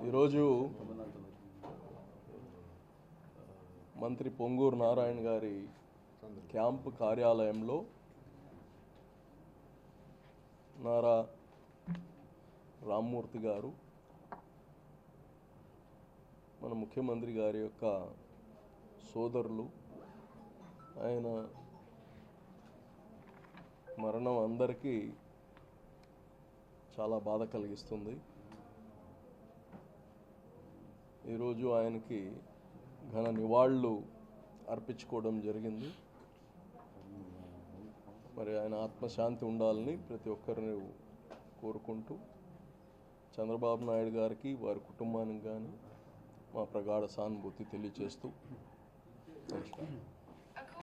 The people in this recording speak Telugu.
ఈరోజు మంత్రి పొంగూరు నారాయణ గారి క్యాంపు కార్యాలయంలో నారా రామ్మూర్తి గారు మన ముఖ్యమంత్రి గారి యొక్క సోదరులు, ఆయన మరణం అందరికీ చాలా బాధ కలిగిస్తుంది. ఈరోజు ఆయనకి ఘన నివాళులు అర్పించుకోవడం జరిగింది. మరి ఆయన ఆత్మశాంతి ఉండాలని ప్రతి ఒక్కరిని కోరుకుంటూ చంద్రబాబు నాయుడు గారికి, వారి కుటుంబానికి కానీ మా ప్రగాఢ సానుభూతి తెలియజేస్తూ నమస్కారం.